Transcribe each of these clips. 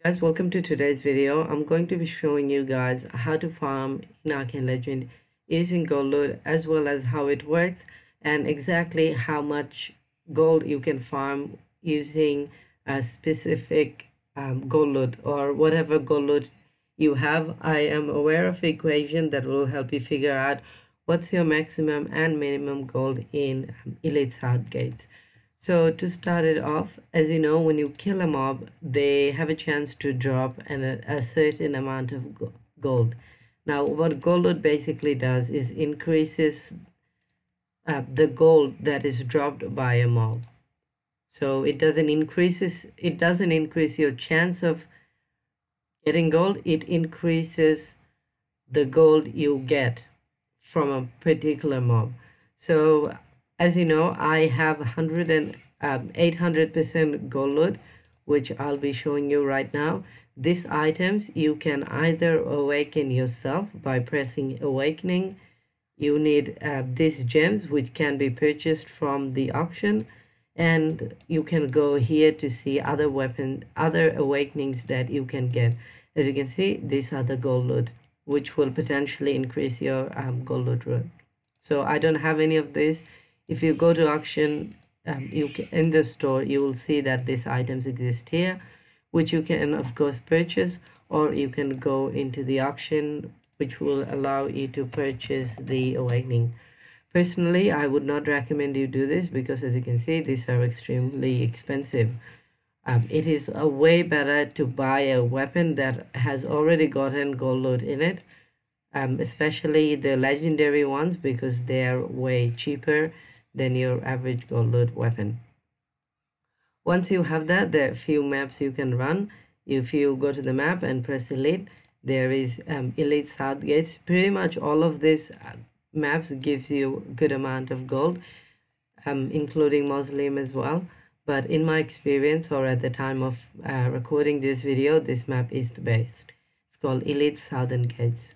Guys, welcome to today's video. I'm going to be showing you guys how to farm in Arcane Legend using gold loot, as well as how it works and exactly how much gold you can farm using a specific gold loot or whatever gold loot you have. I am aware of an equation that will help you figure out what's your maximum and minimum gold in Elite South Gates. So to start it off, as you know, when you kill a mob, they have a chance to drop a certain amount of gold. Now, what gold loot basically does is increases the gold that is dropped by a mob. So it doesn't increase your chance of getting gold. It increases the gold you get from a particular mob. So as you know, I have 800% gold loot, which I'll be showing you right now. These items you can either awaken yourself by pressing awakening. You need these gems, which can be purchased from the auction, and you can go here to see other awakenings that you can get. As you can see, these are the gold loot, which will potentially increase your gold loot rate. So I don't have any of this. If you go to auction, in the store, you will see that these items exist here, which you can of course purchase, or you can go into the auction, which will allow you to purchase the awakening. Personally, I would not recommend you do this because, as you can see, these are extremely expensive. It is a way better to buy a weapon that has already gotten gold loot in it, especially the legendary ones, because they are way cheaper than your average gold loot weapon. Once you have that, there are a few maps you can run. If you go to the map and press elite, there is elite south gates. Pretty much all of these maps gives you good amount of gold, including mausoleum as well. But in my experience, or at the time of recording this video, this map is the best. It's called Elite Southern Gates.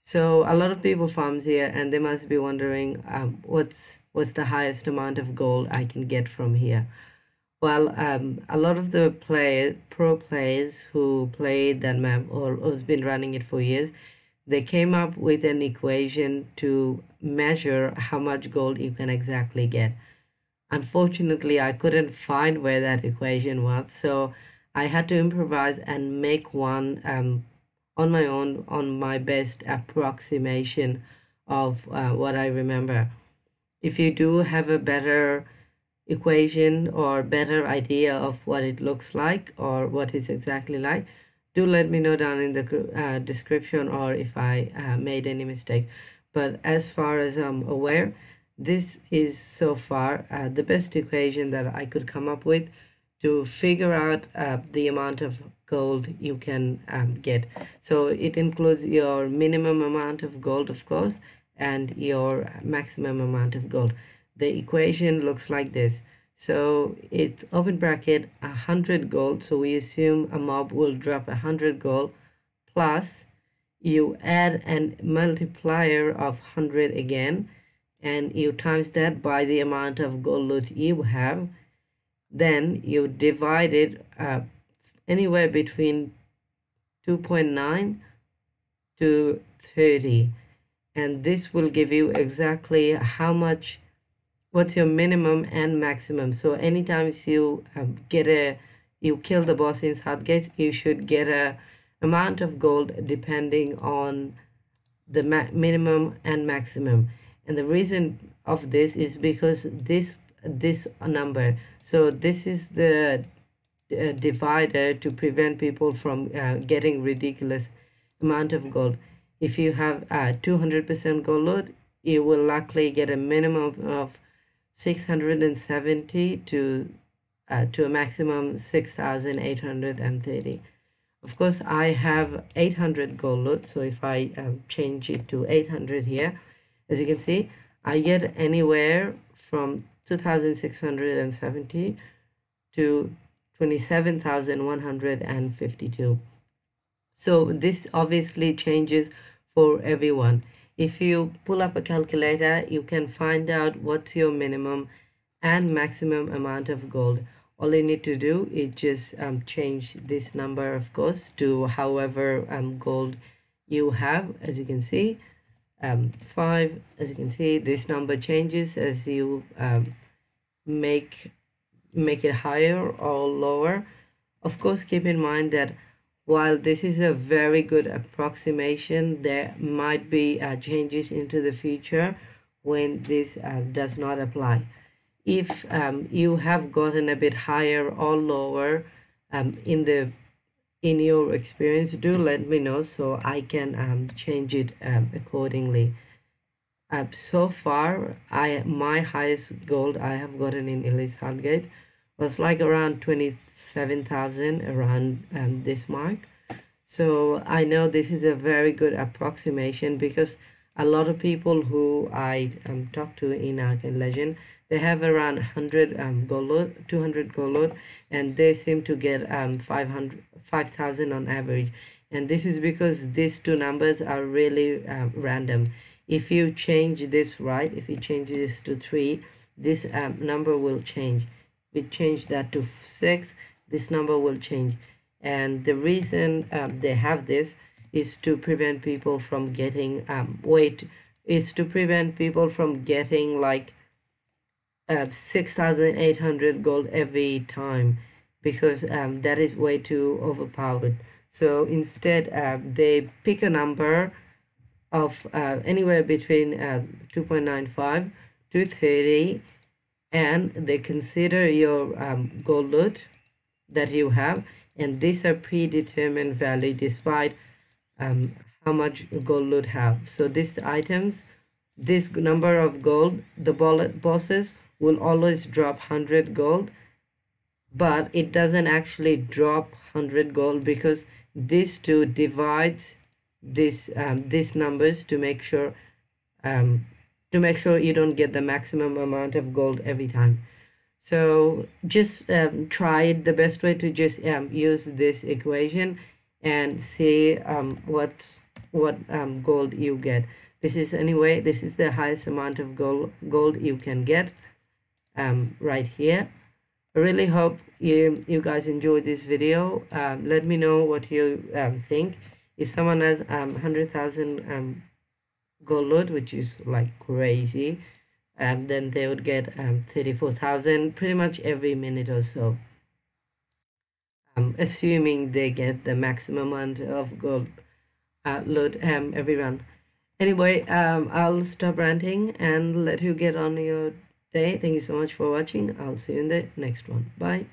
So a lot of people farms here, and they must be wondering what's the highest amount of gold I can get from here. Well, a lot of the pro players who played that map or who's been running it for years, they came up with an equation to measure how much gold you can exactly get. Unfortunately, I couldn't find where that equation was, so I had to improvise and make one on my own, on my best approximation of what I remember. If you do have a better equation or better idea of what it looks like or what it's exactly like, do let me know down in the description, or if I made any mistake. But as far as I'm aware, this is so far the best equation that I could come up with to figure out the amount of gold you can get. So it includes your minimum amount of gold, of course, and your maximum amount of gold. The equation looks like this. So it's open bracket 100 gold. So we assume a mob will drop 100 gold, plus you add a multiplier of 100 again, and you times that by the amount of gold loot you have. Then you divide it anywhere between 2.9 to 30, and this will give you exactly how much, what's your minimum and maximum. So anytime you you kill the boss in Southgate, you should get a amount of gold depending on the minimum and maximum. And the reason of this is because this number, so this is the divider to prevent people from getting ridiculous amount of gold. If you have 200% gold load, you will likely get a minimum of 670 to a maximum 6,830. Of course, I have 800 gold load, so if I change it to 800 here, as you can see, I get anywhere from 2,670 to 27,152. So this obviously changes for everyone. If you pull up a calculator, you can find out what's your minimum and maximum amount of gold. All you need to do is just change this number, of course, to however gold you have. As you can see, 5. As you can see, this number changes as you make it higher or lower. Of course, keep in mind that while this is a very good approximation, there might be changes into the future when this does not apply. If you have gotten a bit higher or lower in your experience, do let me know so I can change it accordingly. So far, my highest gold I have gotten in Elite Gate was like around 27,000, around this mark. So I know this is a very good approximation, because a lot of people who I talk to in Arcane Legend, they have around 100 gold load, 200 gold load, and they seem to get 5,000 on average. And this is because these two numbers are really random. If you change this right, if you change this to 3, this number will change. If we change that to 6, this number will change. And the reason they have this is to prevent people from getting like 6,800 gold every time, because that is way too overpowered. So instead, they pick a number of anywhere between 2.95 to 30, and they consider your gold loot that you have, and these are predetermined value despite how much gold loot have. So these items, this number of gold, the bosses will always drop 100 gold, but it doesn't actually drop 100 gold, because these two divides these numbers to make sure you don't get the maximum amount of gold every time. So just try it. The best way to just use this equation and see what gold you get. This is the highest amount of gold you can get right here. I really hope you guys enjoyed this video. Let me know what you think. If someone has 100,000 gold load, which is like crazy, then they would get 34,000 pretty much every minute or so, assuming they get the maximum amount of gold load every run. Anyway, I'll stop ranting and let you get on your day. Thank you so much for watching. I'll see you in the next one. Bye.